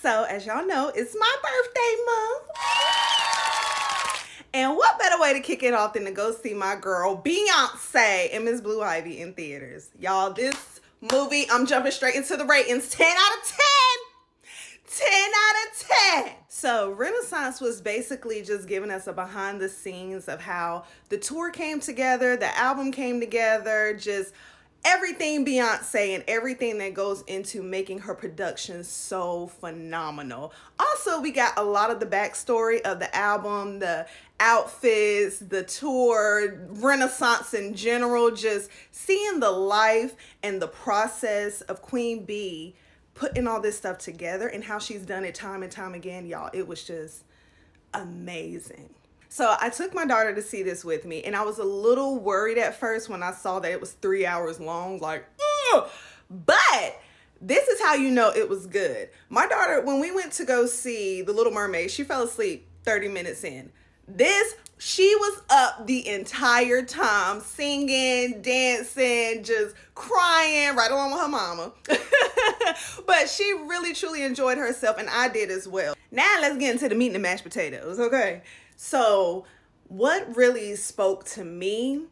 So, as y'all know, it's my birthday month. And what better way to kick it off than to go see my girl Beyonce and Miss Blue Ivy in theaters. Y'all, this movie, I'm jumping straight into the ratings. 10 out of 10. 10 out of 10. So Renaissance was basically just giving us a behind the scenes of how the tour came together, the album came together, just everything Beyonce and everything that goes into making her production so phenomenal. Also, we got a lot of the backstory of the album, the outfits, the tour, Renaissance in general, just seeing the life and the process of Queen Bee putting all this stuff together and how she's done it time and time again, y'all. It was just amazing. So I took my daughter to see this with me, and I was a little worried at first when I saw that it was 3 hours long, like, ugh! But this is how you know it was good. My daughter, when we went to go see The Little Mermaid, she fell asleep 30 minutes in. She was up the entire time, singing, dancing, just crying right along with her mama. But she really, truly enjoyed herself, and I did as well. Now let's get into the meat and the mashed potatoes, okay? So what really spoke to me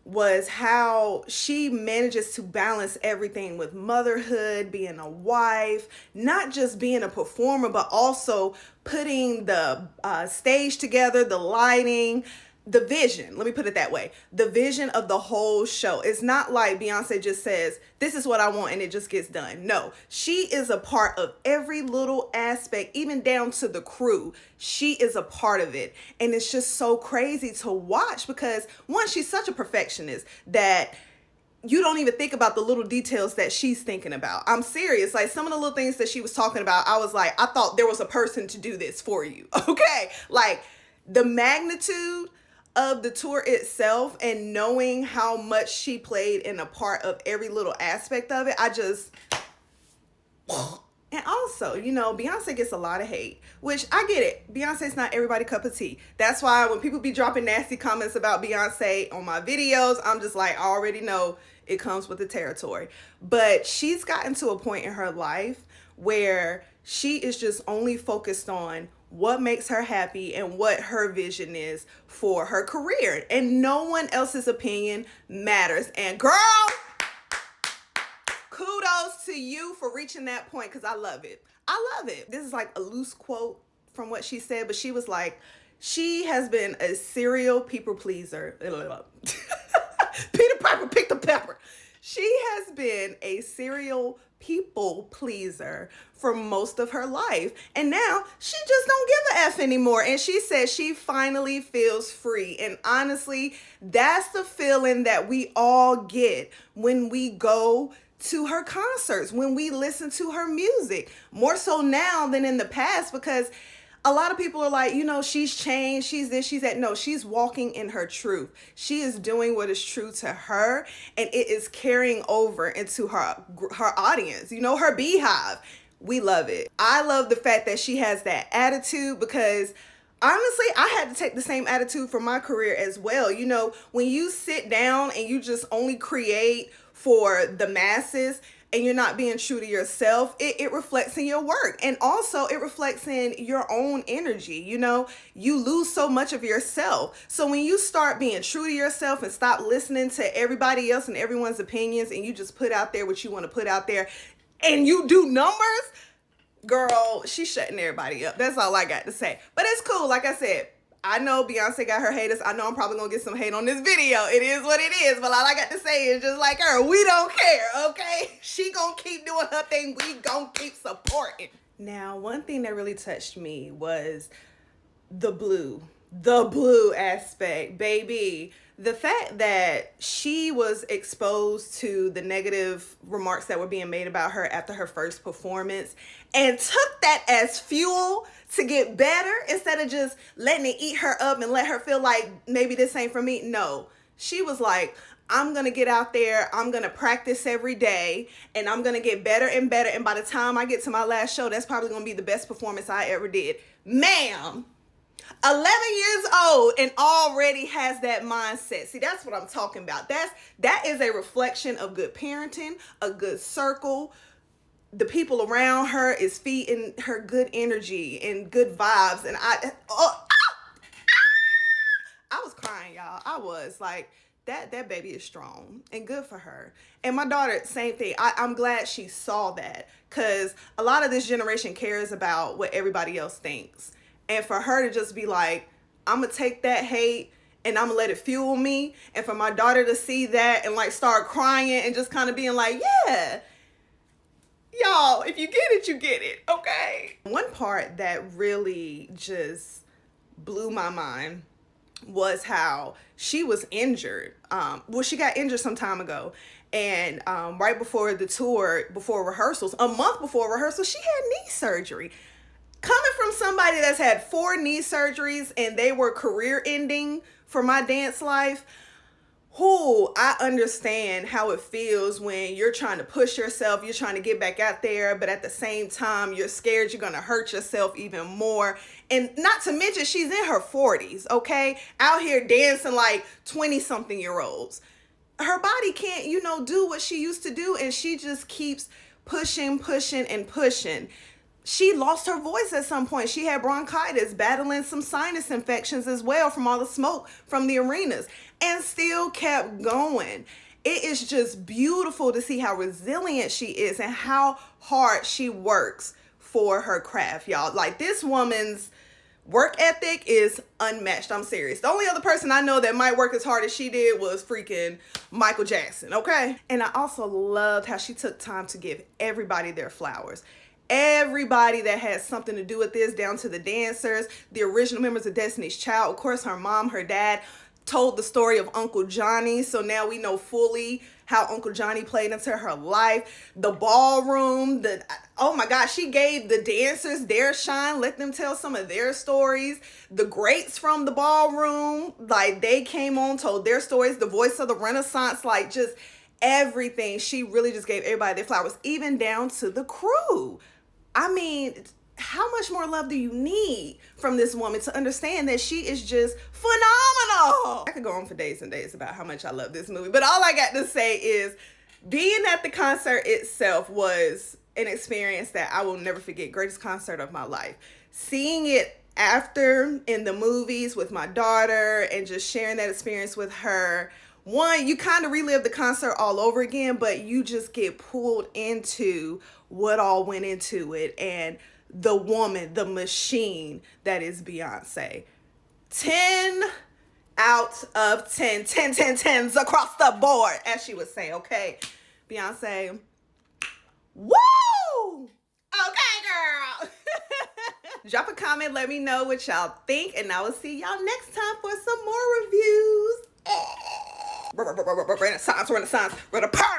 was how she manages to balance everything with motherhood, being a wife, not just being a performer, but also putting the stage together, the lighting, the vision. Let me put it that way. The vision of the whole show. It's not like Beyonce just says, this is what I want, and it just gets done. No, she is a part of every little aspect, even down to the crew. She is a part of it. And it's just so crazy to watch because, one, she's such a perfectionist that you don't even think about the little details that she's thinking about. I'm serious. Like, some of the little things that she was talking about, I was like, I thought there was a person to do this for you. Okay? Like, the magnitude of the tour itself and knowing how much she played in a part of every little aspect of it, and also, you know, Beyonce gets a lot of hate, which I get it. Beyonce's not everybody's cup of tea. That's why when people be dropping nasty comments about Beyonce on my videos, I'm just like, I already know it comes with the territory. But she's gotten to a point in her life where she is just only focused on what makes her happy and what her vision is for her career. And no one else's opinion matters. And girl, kudos to you for reaching that point because I love it. I love it. This is like a loose quote from what she said, but she was like, she has been a serial people pleaser. Peter Piper picked a pepper. She has been a serial people pleaser for most of her life. And now she just don't give a F anymore. And she says she finally feels free. And honestly, that's the feeling that we all get when we go to her concerts, when we listen to her music. More so now than in the past, because a lot of people are like, you know, she's changed, she's this, she's that. No, she's walking in her truth. She is doing what is true to her, and it is carrying over into her audience, you know, her beehive. We love it. I love the fact that she has that attitude because honestly, I had to take the same attitude for my career as well. You know, when you sit down and you just only create for the masses, and you're not being true to yourself, it reflects in your work. And also it reflects in your own energy. You know, you lose so much of yourself. So when you start being true to yourself and stop listening to everybody else and everyone's opinions, and you just put out there what you want to put out there and you do numbers, girl, she's shutting everybody up. That's all I got to say. But it's cool. Like I said, I know Beyonce got her haters. I know I'm probably going to get some hate on this video. It is what it is. But all I got to say is just like her, we don't care, okay? She going to keep doing her thing. We going to keep supporting. Now, one thing that really touched me was the blue aspect, baby. The fact that she was exposed to the negative remarks that were being made about her after her first performance and took that as fuel to get better instead of just letting it eat her up and let her feel like maybe this ain't for me. No, she was like, I'm going to get out there, I'm going to practice every day, and I'm going to get better and better. And by the time I get to my last show, that's probably going to be the best performance I ever did. Ma'am, 11 years old and already has that mindset. See, that's what I'm talking about. That is a reflection of good parenting, a good circle, the people around her is feeding her good energy and good vibes. And I was crying, y'all. I was like, that baby is strong and good for her. And my daughter, same thing. I'm glad she saw that, because a lot of this generation cares about what everybody else thinks. And for her to just be like, I'm going to take that hate and I'm going to let it fuel me. And for my daughter to see that and like start crying and just kind of being like, yeah, y'all, if you get it, you get it. Okay. One part that really just blew my mind was how she was injured. Well, she got injured some time ago. And right before the tour, before rehearsals, a month before rehearsals, she had knee surgery. Coming from somebody that's had 4 knee surgeries and they were career ending for my dance life, I understand how it feels when you're trying to push yourself, you're trying to get back out there, but at the same time, you're scared you're going to hurt yourself even more. And not to mention, she's in her 40s, okay? Out here dancing like 20-something-year-olds. Her body can't, do what she used to do, and she just keeps pushing, and pushing. She lost her voice at some point. She had bronchitis, battling some sinus infections as well from all the smoke from the arenas, and still kept going. It is just beautiful to see how resilient she is and how hard she works for her craft, y'all. Like, this woman's work ethic is unmatched. I'm serious. The only other person I know that might work as hard as she did was freaking Michael Jackson, okay? And I also loved how she took time to give everybody their flowers. Everybody that had something to do with this, down to the dancers, the original members of Destiny's Child, of course, her mom, her dad, told the story of Uncle Johnny. So now we know fully how Uncle Johnny played into her life. The ballroom, oh my gosh, she gave the dancers their shine, let them tell some of their stories. The greats from the ballroom, like, they came on, told their stories. The voice of the Renaissance, like, just everything. She really just gave everybody their flowers, even down to the crew. I mean, how much more love do you need from this woman to understand that she is just phenomenal? I could go on for days and days about how much I love this movie, but all I got to say is being at the concert itself was an experience that I will never forget. Greatest concert of my life. Seeing it after in the movies with my daughter and just sharing that experience with her. One, you kind of relive the concert all over again, but you just get pulled into what all went into it and the woman, the machine that is Beyonce. 10 out of 10. 10, 10, 10s across the board, as she would say, okay? Beyonce, woo! Okay, girl. Drop a comment, let me know what y'all think, and I will see y'all next time for some more reviews. Renaissance, Renaissance, Renaissance.